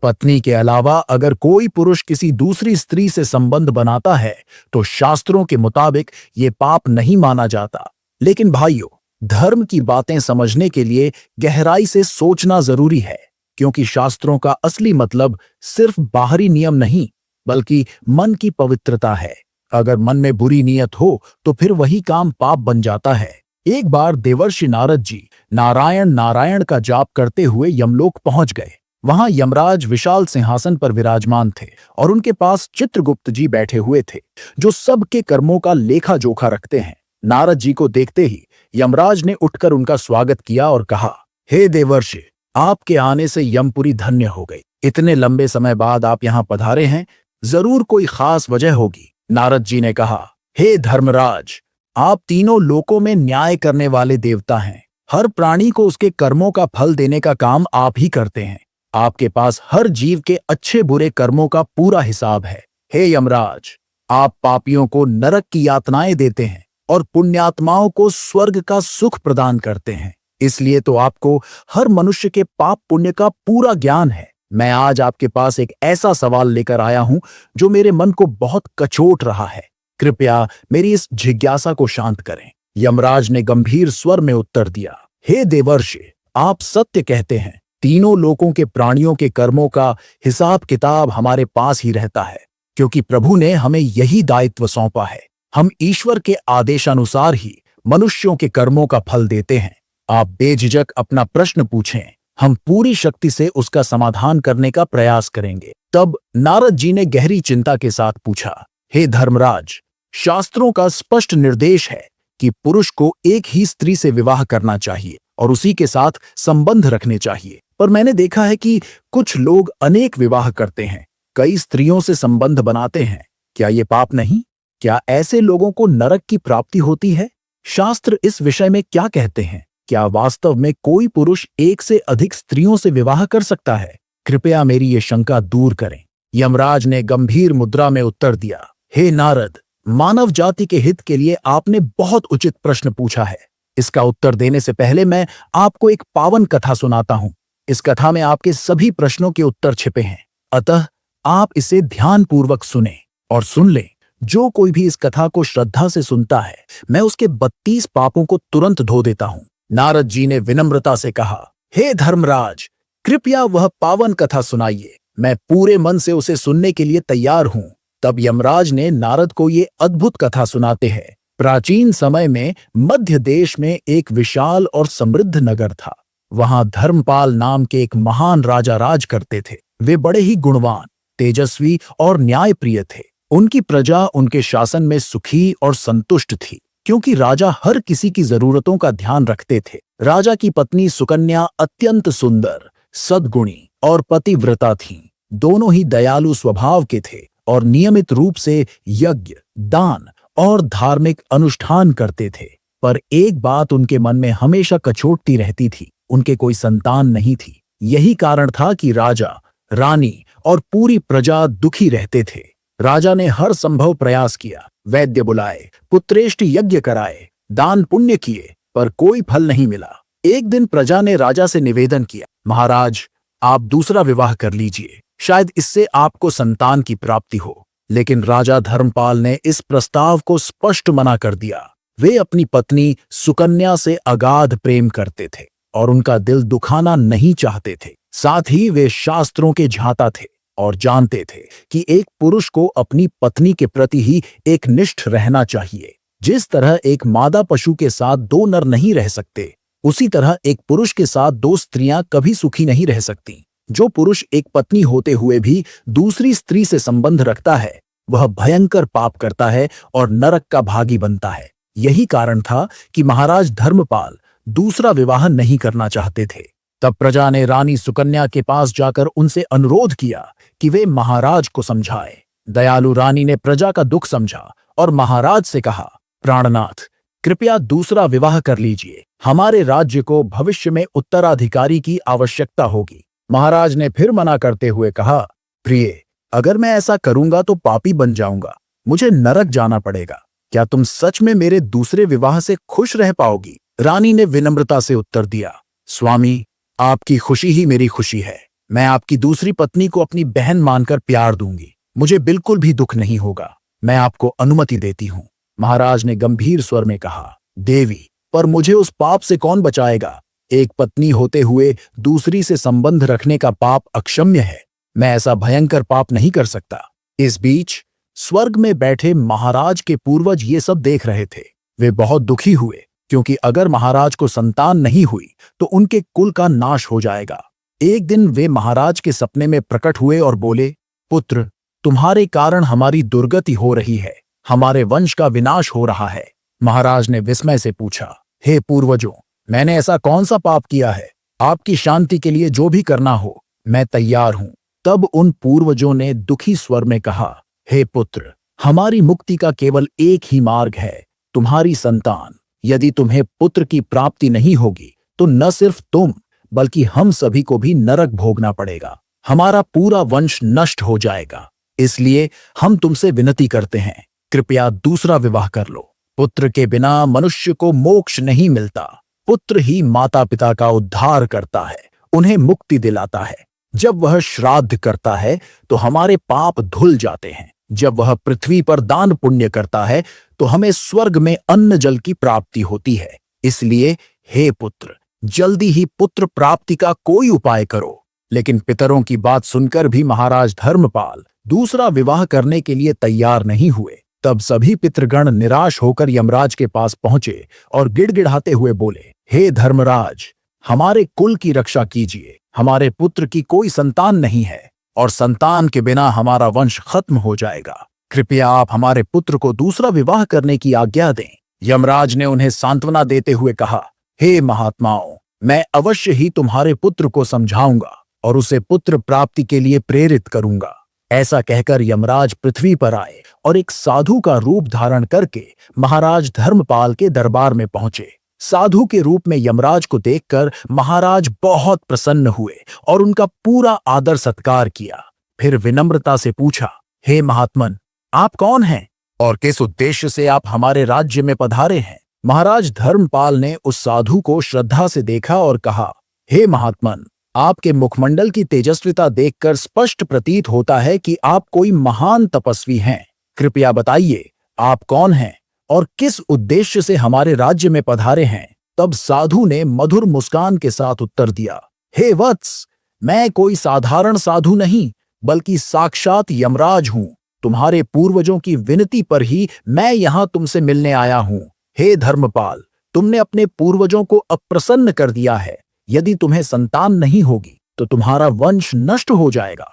पत्नी के अलावा अगर कोई पुरुष किसी दूसरी स्त्री से संबंध बनाता है तो शास्त्रों के मुताबिक ये पाप नहीं माना जाता। लेकिन भाइयों, धर्म की बातें समझने के लिए गहराई से सोचना जरूरी है, क्योंकि शास्त्रों का असली मतलब सिर्फ बाहरी नियम नहीं बल्कि मन की पवित्रता है। अगर मन में बुरी नीयत हो तो फिर वही काम पाप बन जाता है। एक बार देवर्षि नारद जी नारायण नारायण का जाप करते हुए यमलोक पहुंच गए। वहां यमराज विशाल सिंहासन पर विराजमान थे और उनके पास चित्रगुप्त जी बैठे हुए थे, जो सबके कर्मों का लेखा जोखा रखते हैं। नारद जी को देखते ही यमराज ने उठकर उनका स्वागत किया और कहा, हे देवर्षि, आपके आने से यमपुरी धन्य हो गई। इतने लंबे समय बाद आप यहाँ पधारे हैं, जरूर कोई खास वजह होगी। नारद जी ने कहा, हे धर्मराज, आप तीनों लोकों में न्याय करने वाले देवता हैं। हर प्राणी को उसके कर्मों का फल देने का काम आप ही करते हैं। आपके पास हर जीव के अच्छे बुरे कर्मों का पूरा हिसाब है। हे यमराज, आप पापियों को नरक की यातनाएं देते हैं और पुण्यात्माओं को स्वर्ग का सुख प्रदान करते हैं। इसलिए तो आपको हर मनुष्य के पाप पुण्य का पूरा ज्ञान है। मैं आज आपके पास एक ऐसा सवाल लेकर आया हूं जो मेरे मन को बहुत कचोट रहा है। कृपया मेरी इस जिज्ञासा को शांत करें। यमराज ने गंभीर स्वर में उत्तर दिया, हे देवर्षि, आप सत्य कहते हैं। तीनों लोकों के प्राणियों के कर्मों का हिसाब किताब हमारे पास ही रहता है, क्योंकि प्रभु ने हमें यही दायित्व सौंपा है। हम ईश्वर के आदेशानुसार ही मनुष्यों के कर्मों का फल देते हैं। आप बेझिझक अपना प्रश्न पूछें, हम पूरी शक्ति से उसका समाधान करने का प्रयास करेंगे। तब नारद जी ने गहरी चिंता के साथ पूछा, हे धर्मराज, शास्त्रों का स्पष्ट निर्देश है कि पुरुष को एक ही स्त्री से विवाह करना चाहिए और उसी के साथ संबंध रखने चाहिए। पर मैंने देखा है कि कुछ लोग अनेक विवाह करते हैं, कई स्त्रियों से संबंध बनाते हैं। क्या ये पाप नहीं? क्या ऐसे लोगों को नरक की प्राप्ति होती है? शास्त्र इस विषय में क्या कहते हैं? क्या वास्तव में कोई पुरुष एक से अधिक स्त्रियों से विवाह कर सकता है? कृपया मेरी ये शंका दूर करें। यमराज ने गंभीर मुद्रा में उत्तर दिया, हे नारद, मानव जाति के हित के लिए आपने बहुत उचित प्रश्न पूछा है। इसका उत्तर देने से पहले मैं आपको एक पावन कथा सुनाता हूं। इस कथा में आपके सभी प्रश्नों के उत्तर छिपे हैं, अतः आप इसे ध्यानपूर्वक सुनें और सुन लें। जो कोई भी इस कथा को श्रद्धा से सुनता है, मैं उसके 32 पापों को तुरंत धो देता हूं। नारद जी ने विनम्रता से कहा, हे धर्मराज, कृपया वह पावन कथा सुनाइए। मैं पूरे मन से उसे सुनने के लिए तैयार हूं। तब यमराज ने नारद को ये अद्भुत कथा सुनाते हैं। प्राचीन समय में मध्य देश में एक विशाल और समृद्ध नगर था। वहां धर्मपाल नाम के एक महान राजा राज करते थे। वे बड़े ही गुणवान, तेजस्वी और न्यायप्रिय थे। उनकी प्रजा उनके शासन में सुखी और संतुष्ट थी, क्योंकि राजा हर किसी की जरूरतों का ध्यान रखते थे। राजा की पत्नी सुकन्या अत्यंत सुंदर, सद्गुणी और पतिव्रता थीं। दोनों ही दयालु स्वभाव के थे और नियमित रूप से यज्ञ, दान और धार्मिक अनुष्ठान करते थे। पर एक बात उनके मन में हमेशा कचोटती रहती थी, उनके कोई संतान नहीं थी। यही कारण था कि राजा, रानी और पूरी प्रजा दुखी रहते थे। राजा ने हर संभव प्रयास किया, वैद्य बुलाए, पुत्रेष्टि यज्ञ कराए, दान पुण्य किए, पर कोई फल नहीं मिला। एक दिन प्रजा ने राजा से निवेदन किया, महाराज, आप दूसरा विवाह कर लीजिए, शायद इससे आपको संतान की प्राप्ति हो। लेकिन राजा धर्मपाल ने इस प्रस्ताव को स्पष्ट मना कर दिया। वे अपनी पत्नी सुकन्या से अगाध प्रेम करते थे और उनका दिल दुखाना नहीं चाहते थे। साथ ही वे शास्त्रों के झांता थे और जानते थे कि एक पुरुष को अपनी पत्नी के प्रति ही एकनिष्ठ रहना चाहिए। जिस तरह एक मादा पशु के साथ 2 नर नहीं रह सकते, उसी तरह एक पुरुष के साथ 2 स्त्रियां कभी सुखी नहीं रह सकती। जो पुरुष एक पत्नी होते हुए भी दूसरी स्त्री से संबंध रखता है, वह भयंकर पाप करता है और नरक का भागी बनता है। यही कारण था कि महाराज धर्मपाल दूसरा विवाह नहीं करना चाहते थे। तब प्रजा ने रानी सुकन्या के पास जाकर उनसे अनुरोध किया कि वे महाराज को समझाए। दयालु रानी ने प्रजा का दुख समझा और महाराज से कहा, प्राणनाथ, कृपया दूसरा विवाह कर लीजिए। हमारे राज्य को भविष्य में उत्तराधिकारी की आवश्यकता होगी। महाराज ने फिर मना करते हुए कहा, प्रिय, अगर मैं ऐसा करूंगा तो पापी बन जाऊंगा, मुझे नरक जाना पड़ेगा। क्या तुम सच में मेरे दूसरे विवाह से खुश रह पाओगी? रानी ने विनम्रता से उत्तर दिया, स्वामी, आपकी खुशी ही मेरी खुशी है। मैं आपकी दूसरी पत्नी को अपनी बहन मानकर प्यार दूंगी। मुझे बिल्कुल भी दुख नहीं होगा। मैं आपको अनुमति देती हूँ। महाराज ने गंभीर स्वर में कहा, देवी, पर मुझे उस पाप से कौन बचाएगा? एक पत्नी होते हुए दूसरी से संबंध रखने का पाप अक्षम्य है। मैं ऐसा भयंकर पाप नहीं कर सकता। इस बीच स्वर्ग में बैठे महाराज के पूर्वज ये सब देख रहे थे। वे बहुत दुखी हुए, क्योंकि अगर महाराज को संतान नहीं हुई तो उनके कुल का नाश हो जाएगा। एक दिन वे महाराज के सपने में प्रकट हुए और बोले, पुत्र, तुम्हारे कारण हमारी दुर्गति हो रही है। हमारे वंश का विनाश हो रहा है। महाराज ने विस्मय से पूछा, हे पूर्वजों, मैंने ऐसा कौन सा पाप किया है? आपकी शांति के लिए जो भी करना हो मैं तैयार हूं। तब उन पूर्वजों ने दुखी स्वर में कहा, हे पुत्र, हमारी मुक्ति का केवल एक ही मार्ग है, तुम्हारी संतान। यदि तुम्हें पुत्र की प्राप्ति नहीं होगी तो न सिर्फ तुम बल्कि हम सभी को भी नरक भोगना पड़ेगा। हमारा पूरा वंश नष्ट हो जाएगा। इसलिए हम तुमसे विनती करते हैं, कृपया दूसरा विवाह कर लो। पुत्र के बिना मनुष्य को मोक्ष नहीं मिलता। पुत्र ही माता पिता का उद्धार करता है, उन्हें मुक्ति दिलाता है। जब वह श्राद्ध करता है तो हमारे पाप धुल जाते हैं। जब वह पृथ्वी पर दान पुण्य करता है तो हमें स्वर्ग में अन्न जल की प्राप्ति होती है। इसलिए हे पुत्र, जल्दी ही पुत्र प्राप्ति का कोई उपाय करो। लेकिन पितरों की बात सुनकर भी महाराज धर्मपाल दूसरा विवाह करने के लिए तैयार नहीं हुए। तब सभी पितृगण निराश होकर यमराज के पास पहुंचे और गिड़गिड़ाते हुए बोले, हे धर्मराज, हमारे कुल की रक्षा कीजिए। हमारे पुत्र की कोई संतान नहीं है और संतान के बिना हमारा वंश खत्म हो जाएगा। कृपया आप हमारे पुत्र को दूसरा विवाह करने की आज्ञा दें। यमराज ने उन्हें सांत्वना देते हुए कहा, हे महात्माओं, मैं अवश्य ही तुम्हारे पुत्र को समझाऊंगा और उसे पुत्र प्राप्ति के लिए प्रेरित करूंगा। ऐसा कहकर यमराज पृथ्वी पर आए और एक साधु का रूप धारण करके महाराज धर्मपाल के दरबार में पहुंचे। साधु के रूप में यमराज को देखकर महाराज बहुत प्रसन्न हुए और उनका पूरा आदर सत्कार किया। फिर विनम्रता से पूछा, हे महात्मन, आप कौन हैं और किस उद्देश्य से आप हमारे राज्य में पधारे हैं? महाराज धर्मपाल ने उस साधु को श्रद्धा से देखा और कहा, हे महात्मन, आपके मुखमंडल की तेजस्विता देखकर स्पष्ट प्रतीत होता है कि आप कोई महान तपस्वी हैं। कृपया बताइए, आप कौन हैं और किस उद्देश्य से हमारे राज्य में पधारे हैं? तब साधु ने मधुर मुस्कान के साथ उत्तर दिया, हे वत्स, मैं कोई साधारण साधु नहीं बल्कि साक्षात यमराज हूं। तुम्हारे पूर्वजों की विनती पर ही मैं यहां तुमसे मिलने आया हूं। हे धर्मपाल, तुमने अपने पूर्वजों को अप्रसन्न कर दिया है। यदि तुम्हें संतान नहीं होगी तो तुम्हारा वंश नष्ट हो जाएगा।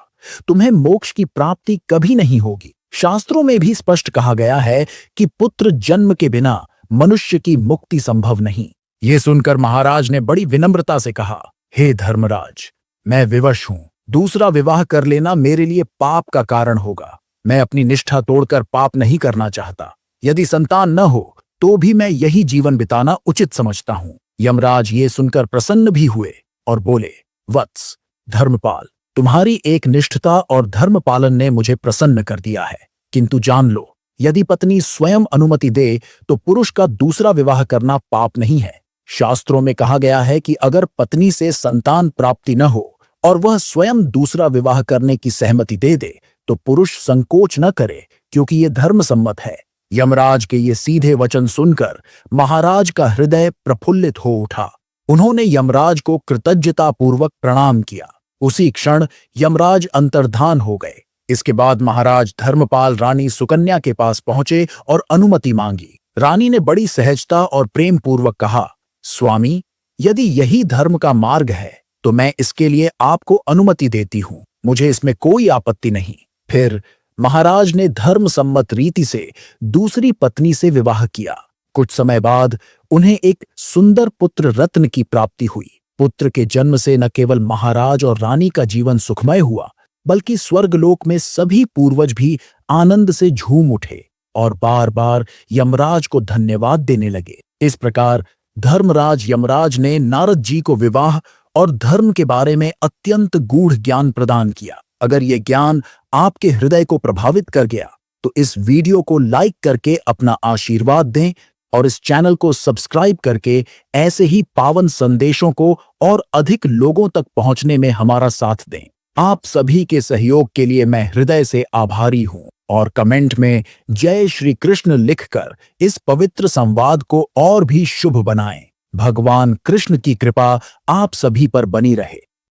तुम्हें मोक्ष की प्राप्ति कभी नहीं होगी। शास्त्रों में भी स्पष्ट कहा गया है कि पुत्र जन्म के बिना मनुष्य की मुक्ति संभव नहीं। ये सुनकर महाराज ने बड़ी विनम्रता से कहा, हे धर्मराज, मैं विवश हूं। दूसरा विवाह कर लेना मेरे लिए पाप का कारण होगा। मैं अपनी निष्ठा तोड़कर पाप नहीं करना चाहता। यदि संतान न हो तो भी मैं यही जीवन बिताना उचित समझता हूं। यमराज ये सुनकर प्रसन्न भी हुए और बोले, वत्स, धर्मपाल, तुम्हारी एक निष्ठता और धर्म पालन ने मुझे प्रसन्न कर दिया है। किंतु जान लो, यदि पत्नी स्वयं अनुमति दे तो पुरुष का दूसरा विवाह करना पाप नहीं है। शास्त्रों में कहा गया है कि अगर पत्नी से संतान प्राप्ति न हो और वह स्वयं दूसरा विवाह करने की सहमति दे दे तो पुरुष संकोच न करे, क्योंकि ये धर्म सम्मत है। यमराज के ये सीधे वचन सुनकर महाराज का हृदय प्रफुल्लित हो उठा। उन्होंने यमराज को कृतज्ञतापूर्वक प्रणाम किया। उसी क्षण यमराज अंतर्धान हो गए। इसके बाद महाराज धर्मपाल रानी सुकन्या के पास पहुंचे और अनुमति मांगी। रानी ने बड़ी सहजता और प्रेम पूर्वक कहा, स्वामी, यदि यही धर्म का मार्ग है तो मैं इसके लिए आपको अनुमति देती हूं। मुझे इसमें कोई आपत्ति नहीं। फिर महाराज ने धर्म सम्मत रीति से दूसरी पत्नी से विवाह किया। कुछ समय बाद उन्हें एक सुंदर पुत्र रत्न की प्राप्ति हुई। पुत्र के जन्म से न केवल महाराज और रानी का जीवन सुखमय हुआ, बल्कि स्वर्गलोक में सभी पूर्वज भी आनंद से झूम उठे और बार बार यमराज को धन्यवाद देने लगे। इस प्रकार धर्मराज यमराज ने नारद जी को विवाह और धर्म के बारे में अत्यंत गूढ़ ज्ञान प्रदान किया। अगर ये ज्ञान आपके हृदय को प्रभावित कर गया तो इस वीडियो को लाइक करके अपना आशीर्वाद दें और इस चैनल को सब्सक्राइब करके ऐसे ही पावन संदेशों को और अधिक लोगों तक पहुंचने में हमारा साथ दें। आप सभी के सहयोग के लिए मैं हृदय से आभारी हूं और कमेंट में जय श्री कृष्ण लिखकर इस पवित्र संवाद को और भी शुभ बनाएं। भगवान कृष्ण की कृपा आप सभी पर बनी रहे।